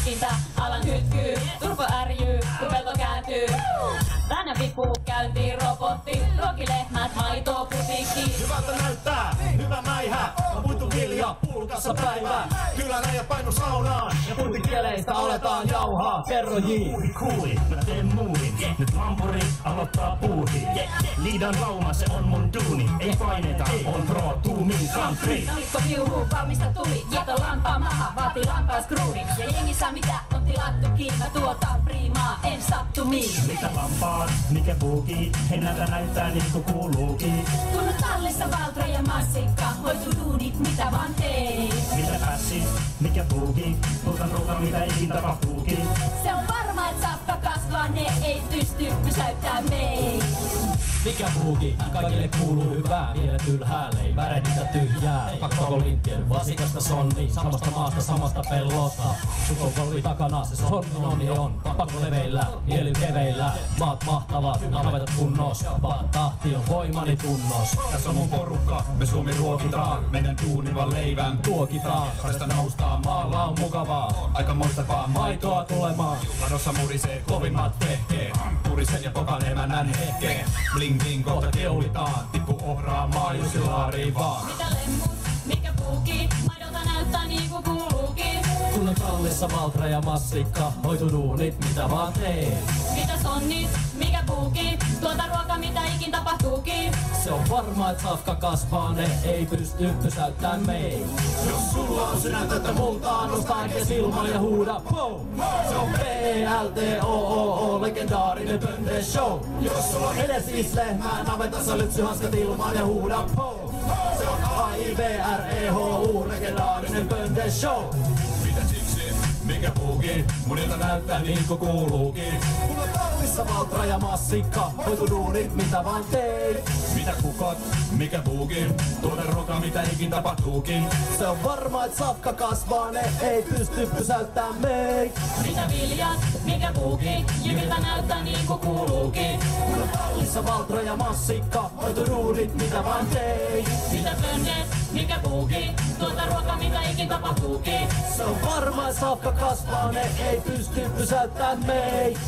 Iskintä, alan hytkyy, turpo ärjyy, kun pelto kääntyy. Tänä vippuu käyntiin robotti, ruokilehmät, maito, putiikki. Hyvältä näyttää, hyvä mäihä, on puitu vilja, pulkassa päivä. Kyllä näijä painu saunaan, ja puintikieleistä aletaan jauhaa. Kerro J. Kuuli, mä teen muuvin, nyt hampuri aloittaa puuhi. Liidan lauma, se on mun duuni, ei paineta, on pro tuumin country. Nalikko viuhuu, valmista tuli, jätä lampaa maha, vaatii lampaa skruudin. Ja jengissä mitä on tilattukin, mä tuotan priimaa, en sattumiin. Mitä lampaan, mikä buuki, hennältä näyttää niinku kuuluukin. Kun on tallissa Valtra ja Massikka, hoitu duunit, mitä vaan teet. Mitä pässi, mikä buuki, tuotan ruokaa mitä ikin tapahtuukin. Se on varma, et safka kasvaa, ne ei pysty pysäyttää meitä. Mikä buuki, kaikille kuuluu hyvää, mielet ylhäälle, ei värehditä tyhjää. Koko linttien vasikasta sonni, samasta maasta, samasta pellosta. Sukupolvi takana, se sonni on, pakko leveillä, mieli keveillä. Maat mahtavat, navetat kunnos, vaan tahti on voimani tunnos. Tässä on mun porukka, me Suomi ruokitaan, meidän duunivan leivän Tuokitaan, tästä noustaan, maalla on mukavaa, aika moista vaan maitoa tulemaan. Ladossa murisee kovimmat vehkeet, purisen ja pokan emännän hetkeet. Bling bling kohta keulitaan, tippu ohraa maajusilaariin vaan. Mitä lemmut, mikä puuki, maidolta näyttää niinku kuuluukin. Kun on tallissa Valtra ja Massikka, hoitu duunit, mitä vaan teet. Mitä sonnit, mikä puuki, tuota ruokaa mitä ikin tapahtuukin. Se on varma, et safka kasvaa, ne ei pysty pysäyttää meitä. Jos sulla on sydäntä, että multaa, Nostaa käs ilman ja huuda POW! Se on PLTOOO, legendaarinen Pönde Show. jos sulla on Edes siis lehmää, navetassa lypsyhanskat ilmaan ja huuda POW! Se on AIVREHU, legendaarinen Pönde Show. Mitä siksi, mikä puuki, munilta näyttää niinku kuuluukin. Kun on tallissa Valtra ja Massikka, hoitu duunit, mitä vaan teit. Mitä kukot, mikä puuki, tuoda ruokaa mitä ikin tapahtuukin. Se on varma, et safka kasvaa, ne ei pysty pysäyttää meitä. Mitä viljat, mikä puuki, jyviltä näyttää niinku kuuluukin. Kun on tallissa Valtra ja Massikka, hoitu duunit, mitä vaan teit. Mitä pöndet, mikä puuki, tuota ruokaa mitä ikin tapahtuukin. Se on varma, et safka kasvaa, ne ei pysty pysäyttää meitä.